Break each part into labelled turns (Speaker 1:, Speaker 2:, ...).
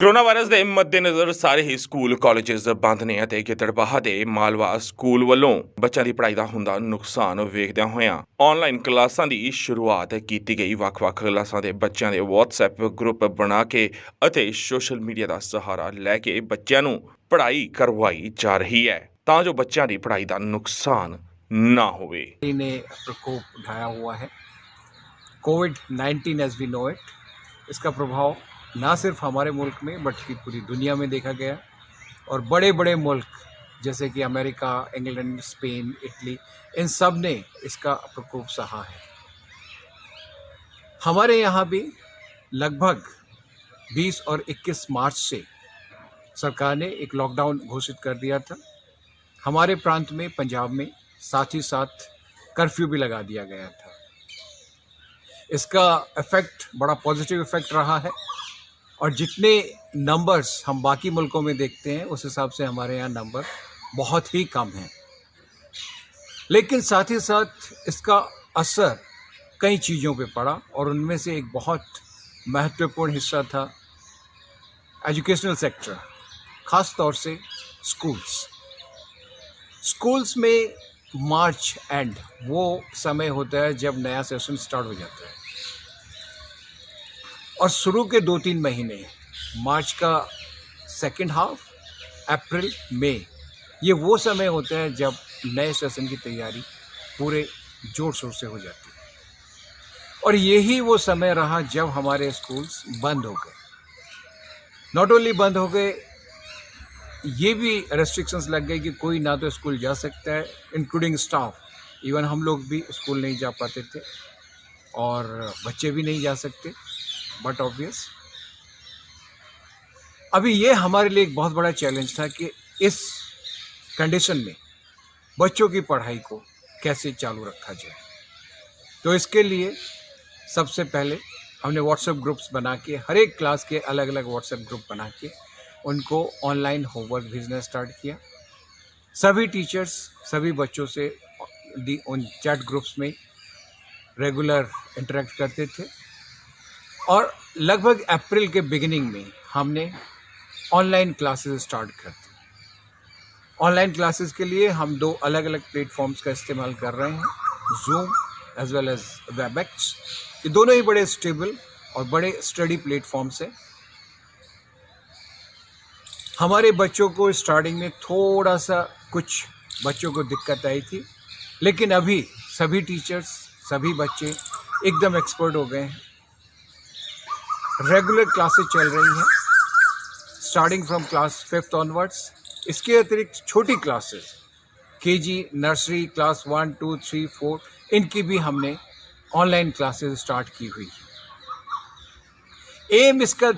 Speaker 1: Corona virus ਦੇ ਮੱਦੇਨਜ਼ਰ ਸਾਰੇ ਹੀ ਸਕੂਲ ਕਾਲਜਿਸ ਬੰਦ ਨੇ ਅਤੇ ਗਿੱਦੜਬਾਹਾ ਦੇ ਮਾਲਵਾ ਸਕੂਲ ਵੱਲੋਂ ਬੱਚਿਆਂ ਦੀ ਪੜ੍ਹਾਈ ਦਾ ਹੁੰਦਾ ਨੁਕਸਾਨ ਵੇਖਦਿਆਂ ਹੋਇਆਂ ਆਨਲਾਈਨ ਕਲਾਸਾਂ ਦੀ ਸ਼ੁਰੂਆਤ ਕੀਤੀ ਗਈ। ਵੱਖ-ਵੱਖ ਕਲਾਸਾਂ ਦੇ ਬੱਚਿਆਂ ਦੇ WhatsApp ਗਰੁੱਪ ਬਣਾ ਕੇ ਅਤੇ ਸੋਸ਼ਲ ਮੀਡੀਆ ਦਾ ਸਹਾਰਾ ਲੈ ਕੇ ਬੱਚਿਆਂ ਨੂੰ ਪੜ੍ਹਾਈ ਕਰਵਾਈ ਜਾ ਰਹੀ ਹੈ ਤਾਂ ਜੋ ਬੱਚਿਆਂ ਦੀ ਪੜ੍ਹਾਈ ਦਾ ਨੁਕਸਾਨ ਨਾ ਹੋਵੇ।
Speaker 2: ने प्रकोप उठाया हुआ है। कोविड-19 एज वी नो इट, इसका प्रभाव ना सिर्फ हमारे मुल्क में बट कि पूरी दुनिया में देखा गया और बड़े बड़े मुल्क जैसे कि अमेरिका, इंग्लैंड, स्पेन, इटली, इन सब ने इसका प्रकोप सहा है। हमारे यहाँ भी लगभग 20 और 21 मार्च से सरकार ने एक लॉकडाउन घोषित कर दिया था। हमारे प्रांत में, पंजाब में साथ ही साथ कर्फ्यू भी लगा दिया गया था। इसका इफ़ेक्ट बड़ा पॉजिटिव इफ़ेक्ट रहा है और जितने नंबर्स हम बाकी मुल्कों में देखते हैं उस हिसाब से हमारे यहाँ नंबर बहुत ही कम हैं। लेकिन साथ ही साथ इसका असर कई चीज़ों पे पड़ा और उनमें से एक बहुत महत्वपूर्ण हिस्सा था एजुकेशनल सेक्टर, ख़ास तौर से स्कूल्स में मार्च एंड वो समय होता है जब नया सेशन स्टार्ट हो जाता है और शुरू के 2-3 महीने मार्च का सेकंड हाफ, अप्रैल, मई, ये वो समय होता है जब नए सेशन की तैयारी पूरे जोर शोर से हो जाती है और यही वो समय रहा जब हमारे स्कूल्स बंद हो गए। नॉट ओनली बंद हो गए, ये भी रेस्ट्रिक्शंस लग गई कि कोई ना तो स्कूल जा सकता है, इंक्लूडिंग स्टाफ। इवन हम लोग भी स्कूल नहीं जा पाते थे और बच्चे भी नहीं जा सकते। बट ऑब्वियस अभी ये हमारे लिए एक बहुत बड़ा चैलेंज था कि इस कंडीशन में बच्चों की पढ़ाई को कैसे चालू रखा जाए। तो इसके लिए सबसे पहले हमने व्हाट्सएप ग्रुप्स बना के, हर एक क्लास के अलग अलग व्हाट्सएप ग्रुप बना के उनको ऑनलाइन होमवर्क भेजना स्टार्ट किया। सभी टीचर्स सभी बच्चों से उन चैट ग्रुप्स में रेगुलर इंटरेक्ट करते थे और लगभग अप्रैल के बिगिनिंग में हमने ऑनलाइन क्लासेस स्टार्ट कर दी। ऑनलाइन क्लासेस के लिए हम 2 अलग अलग प्लेटफॉर्म्स का इस्तेमाल कर रहे हैं, Zoom as well as Webex. ये दोनों ही बड़े स्टेबल और बड़े स्टडी प्लेटफॉर्म्स हैं। हमारे बच्चों को स्टार्टिंग में थोड़ा सा कुछ बच्चों को दिक्कत आई थी, लेकिन अभी सभी टीचर्स सभी बच्चे एकदम एक्सपर्ट हो गए हैं। रेगुलर क्लासेस चल रही हैं starting from class 5th onwards. इसके अतिरिक्त छोटी क्लासेस केजी, नर्सरी, क्लास 1, 2, 3, 4, इनकी भी हमने ऑनलाइन क्लासेस स्टार्ट की हुई है। एम इसका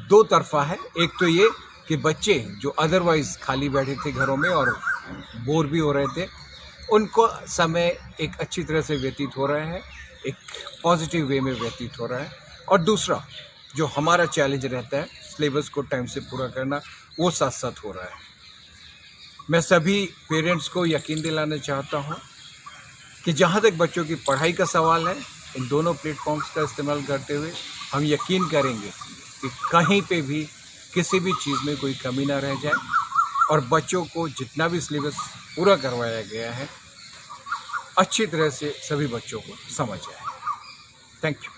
Speaker 2: 2 तरफा है। एक तो ये कि बच्चे जो अदरवाइज़ खाली बैठे थे घरों में और बोर भी हो रहे थे, उनको समय एक अच्छी तरह से व्यतीत हो रहा है, एक पॉजिटिव वे में व्यतीत हो रहा है। और दूसरा जो हमारा चैलेंज रहता है सिलेबस को टाइम से पूरा करना, वो साथ साथ हो रहा है। मैं सभी पेरेंट्स को यकीन दिलाना चाहता हूँ कि जहाँ तक बच्चों की पढ़ाई का सवाल है, इन दोनों प्लेटफॉर्म्स का इस्तेमाल करते हुए हम यकीन करेंगे कि कहीं पे भी किसी भी चीज़ में कोई कमी ना रह जाए और बच्चों को जितना भी सिलेबस पूरा करवाया गया है अच्छी तरह से सभी बच्चों को समझ आए। Thank you.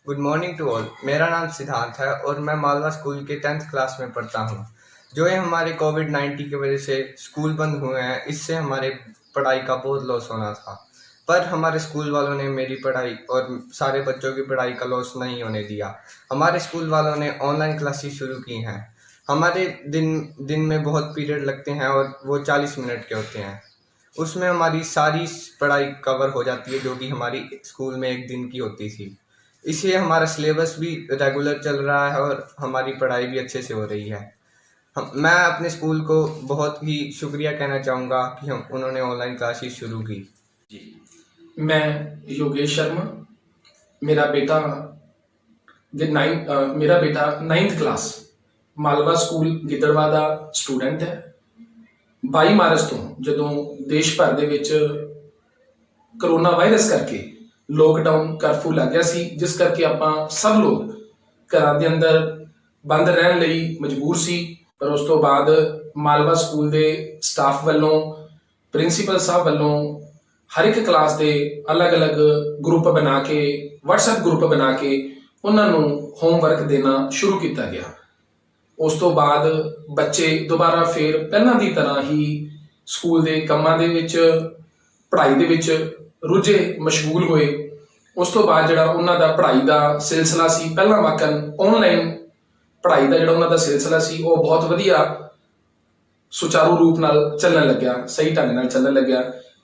Speaker 3: Good morning to all. मेरा नाम सिद्धार्थ है और मैं मालवा स्कूल के 10th क्लास में पढ़ता हूँ। जो ये हमारे कोविड-19 की वजह से स्कूल बंद हुए हैं, इससे हमारे पढ़ाई का बहुत लॉस होना था, पर हमारे स्कूल वालों ने मेरी पढ़ाई और सारे बच्चों की पढ़ाई का लॉस नहीं होने दिया। हमारे स्कूल वालों ने ऑनलाइन क्लासेस शुरू की हैं। हमारे दिन में बहुत पीरियड लगते हैं और वो 40 मिनट के होते हैं। उसमें हमारी सारी पढ़ाई कवर हो जाती है जो कि हमारी स्कूल में एक दिन की होती थी। इसलिए हमारा सिलेबस भी रेगुलर चल रहा है और हमारी पढ़ाई भी अच्छे से हो रही है। मैं अपने स्कूल को बहुत ही शुक्रिया कहना चाहूँगा कि उन्होंने ऑनलाइन क्लासेस शुरू की।
Speaker 4: मैं योगेश शर्मा, मेरा बेटा 9th class Malwa school Gidderbaha ਦਾ ਸਟੂਡੈਂਟ ਹੈ। 22 ਮਾਰਚ ਤੋਂ ਜਦੋਂ ਦੇਸ਼ ਭਰ ਦੇ ਵਿੱਚ ਕਰੋਨਾ ਵਾਇਰਸ ਕਰਕੇ ਲੋਕਡਾਊਨ ਕਰਫਿਊ ਲੱਗ ਗਿਆ ਸੀ, ਜਿਸ ਕਰਕੇ ਆਪਾਂ ਸਭ ਲੋਕ ਘਰਾਂ ਦੇ ਅੰਦਰ ਬੰਦ ਰਹਿਣ ਲਈ ਮਜਬੂਰ ਸੀ। ਪਰ ਉਸ ਤੋਂ ਬਾਅਦ ਮਾਲਵਾ ਸਕੂਲ ਦੇ ਸਟਾਫ ਵੱਲੋਂ, ਪ੍ਰਿੰਸੀਪਲ ਸਾਹਿਬ ਵੱਲੋਂ ਹਰ ਇੱਕ ਕਲਾਸ ਦੇ ਅਲੱਗ-ਅਲੱਗ ਗਰੁੱਪ ਬਣਾ ਕੇ, WhatsApp ਗਰੁੱਪ ਬਣਾ ਕੇ ਉਹਨਾਂ ਨੂੰ ਹੋਮਵਰਕ ਦੇਣਾ ਸ਼ੁਰੂ ਕੀਤਾ ਗਿਆ। ਉਸ ਤੋਂ ਬਾਅਦ ਬੱਚੇ ਦੁਬਾਰਾ ਫੇਰ ਪਹਿਲਾਂ ਦੀ ਤਰ੍ਹਾਂ ਹੀ ਸਕੂਲ ਦੇ ਕੰਮਾਂ ਦੇ ਵਿੱਚ, ਪੜ੍ਹਾਈ ਦੇ ਵਿੱਚ ਰੁੱਝੇ, ਮਸ਼ਗੂਲ ਹੋਏ। ਉਸ ਤੋਂ ਬਾਅਦ ਜਿਹੜਾ ਉਹਨਾਂ ਦਾ ਪੜ੍ਹਾਈ ਦਾ ਸਿਲਸਿਲਾ ਸੀ, ਪਹਿਲਾਂ ਵਾਕਨ ਆਨਲਾਈਨ ਪੜ੍ਹਾਈ ਦਾ ਜਿਹੜਾ ਉਹਨਾਂ ਦਾ ਸਿਲਸਿਲਾ ਸੀ, ਉਹ ਬਹੁਤ ਵਧੀਆ ਸੁਚਾਰੂ ਰੂਪ ਨਾਲ ਚੱਲਣ ਲੱਗਿਆ, ਸਹੀ ਢੰਗ ਨਾਲ ਚੱਲਣ ਲੱਗਿਆ।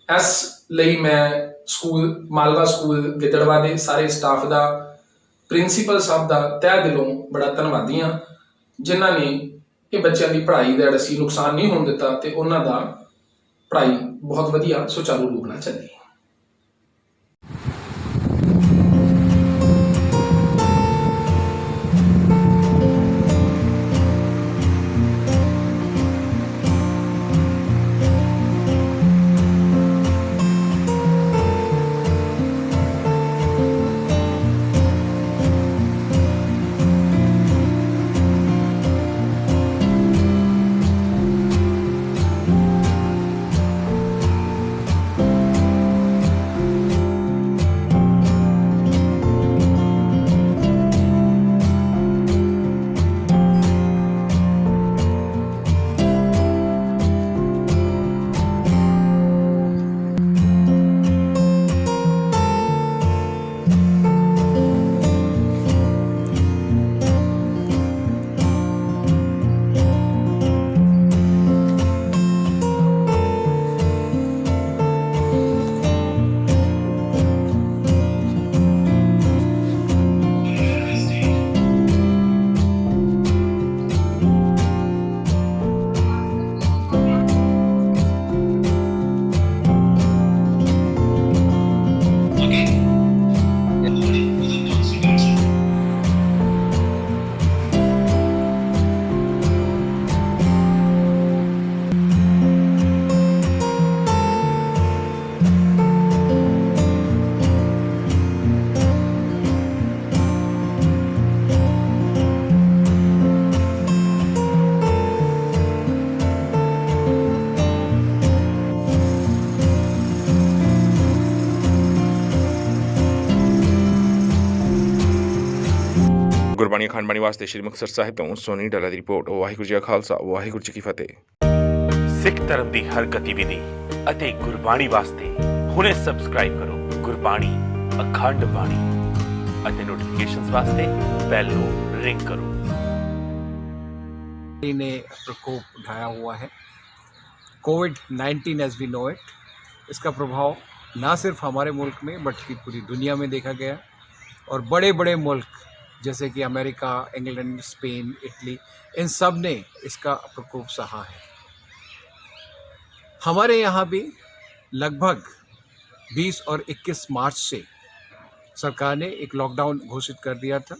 Speaker 4: ਇਸ ਲਈ ਮੈਂ ਸਕੂਲ, ਮਾਲਵਾ ਸਕੂਲ ਗਿੱਦੜਵਾ ਦੇ ਸਾਰੇ ਸਟਾਫ ਦਾ, ਪ੍ਰਿੰਸੀਪਲ ਸਾਹਿਬ ਦਾ ਤਹਿ ਦਿਲੋਂ ਬੜਾ ਧੰਨਵਾਦੀ ਹਾਂ, ਜਿਨ੍ਹਾਂ ਨੇ ਇਹ ਬੱਚਿਆਂ ਦੀ ਪੜ੍ਹਾਈ ਦਾ ਜਿਹੜਾ ਸੀ ਨੁਕਸਾਨ ਨਹੀਂ ਹੋਣ ਦਿੱਤਾ ਤੇ ਉਹਨਾਂ ਦਾ ਪੜ੍ਹਾਈ ਬਹੁਤ ਵਧੀਆ ਸੁਚਾਰੂ ਰੂਪ ਨਾਲ ਚੱਲੀ।
Speaker 1: ਗੁਰਬਾਣੀ ਅਖੰਡ ਬਾਣੀ ਵਾਸਤੇ ਸ਼੍ਰੀ ਮੁਕਤਸਰ ਸਾਹਿਬ ਤੋਂ ਸੋਨੀ ਡਾਲਾ ਦੀ ਰਿਪੋਰਟ। ਵਾਹਿਗੁਰੂ ਜੀ ਕਾ ਖਾਲਸਾ, ਵਾਹਿਗੁਰੂ ਜੀ ਕੀ ਫਤਿਹ।
Speaker 5: ਸਿੱਖ ਧਰਮ ਦੀ ਹਰ ਗਤੀਵਿਧੀ ਅਤੇ ਗੁਰਬਾਣੀ ਵਾਸਤੇ ਹੁਣੇ ਸਬਸਕ੍ਰਾਈਬ ਕਰੋ ਗੁਰਬਾਣੀ ਅਖੰਡ ਬਾਣੀ ਅਤੇ ਨੋਟੀਫਿਕੇਸ਼ਨਸ ਵਾਸਤੇ ਬੈਲ ਨੂੰ ਰਿੰਗ ਕਰੋ।
Speaker 2: ने प्रकोप उठाया हुआ है कोविड-19 एज वी नो इट। इसका प्रभाव ना सिर्फ हमारे मुल्क में बल्कि पूरी दुनिया में देखा गया और बड़े बड़े मुल्क जैसे कि अमेरिका, इंग्लैंड, स्पेन, इटली, इन सब ने इसका प्रकोप सहा है। हमारे यहाँ भी लगभग 20 और 21 मार्च से सरकार ने एक लॉकडाउन घोषित कर दिया था।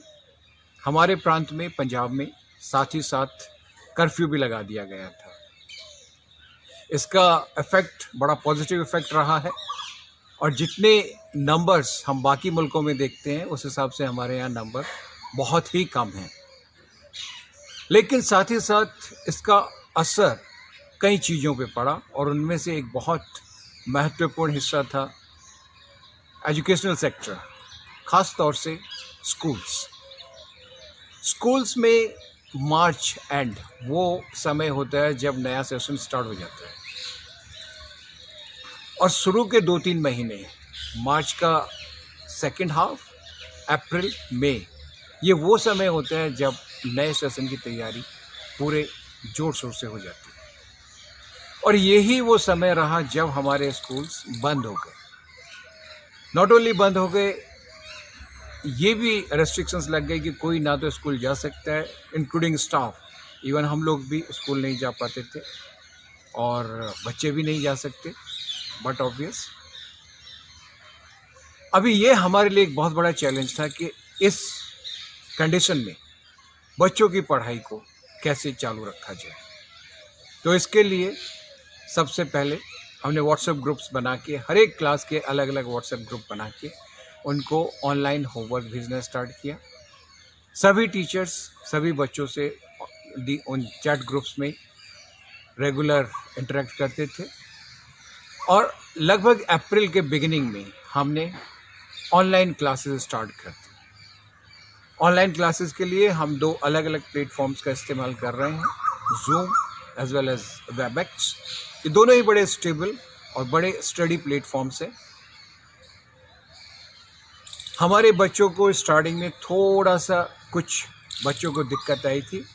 Speaker 2: हमारे प्रांत में, पंजाब में, साथ ही साथ कर्फ्यू भी लगा दिया गया था। इसका इफ़ेक्ट बड़ा पॉजिटिव इफ़ेक्ट रहा है और जितने नंबर्स हम बाकी मुल्कों में देखते हैं उस हिसाब से हमारे यहाँ नंबर बहुत ही कम हैं। लेकिन साथ ही साथ इसका असर कई चीज़ों पे पड़ा और उनमें से एक बहुत महत्वपूर्ण हिस्सा था एजुकेशनल सेक्टर, ख़ास तौर से स्कूल्स में मार्च एंड वो समय होता है जब नया सेशन स्टार्ट हो जाता है और शुरू के 2-3 महीने, मार्च का सेकंड हाफ, अप्रैल, मई, ये वो समय होते हैं जब नए सेशन की तैयारी पूरे जोर शोर से हो जाती है और यही वो समय रहा जब हमारे स्कूल्स बंद हो गए। नॉट ओनली बंद हो गए, ये भी रेस्ट्रिक्शंस लग गई कि कोई ना तो स्कूल जा सकता है, इंक्लूडिंग स्टाफ। इवन हम लोग भी स्कूल नहीं जा पाते थे और बच्चे भी नहीं जा सकते। बट ऑब्वियस अभी ये हमारे लिए एक बहुत बड़ा चैलेंज था कि इस कंडीशन में बच्चों की पढ़ाई को कैसे चालू रखा जाए। तो इसके लिए सबसे पहले हमने व्हाट्सएप ग्रुप्स बना के, हर एक क्लास के अलग अलग व्हाट्सएप ग्रुप बना के उनको ऑनलाइन होमवर्क भेजना स्टार्ट किया। सभी टीचर्स सभी बच्चों से उन चैट ग्रुप्स में रेगुलर इंटरेक्ट करते थे और लगभग अप्रैल के बिगिनिंग में हमने ऑनलाइन क्लासेस स्टार्ट कर दी। ऑनलाइन क्लासेस के लिए हम 2 अलग अलग प्लेटफॉर्म्स का इस्तेमाल कर रहे हैं, Zoom as well as Webex. ये दोनों ही बड़े स्टेबल और बड़े स्टडी प्लेटफॉर्म्स हैं। हमारे बच्चों को स्टार्टिंग में थोड़ा सा कुछ बच्चों को दिक्कत आई थी,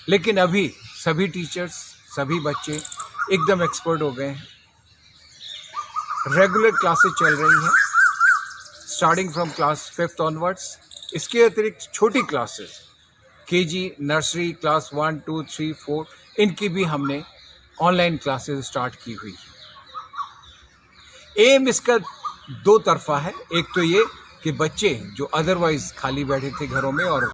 Speaker 2: लेकिन अभी सभी टीचर्स सभी बच्चे एकदम एक्सपर्ट हो गए हैं। रेगुलर क्लासेस चल रही हैं starting from class 5th onwards. इसके अतिरिक्त छोटी क्लासेस केजी, नर्सरी, क्लास 1, 2, 3, 4 इनकी भी हमने ऑनलाइन क्लासेस स्टार्ट की हुई है। एम इसका 2 तरफा है। एक तो ये कि बच्चे जो अदरवाइज खाली बैठे थे घरों में और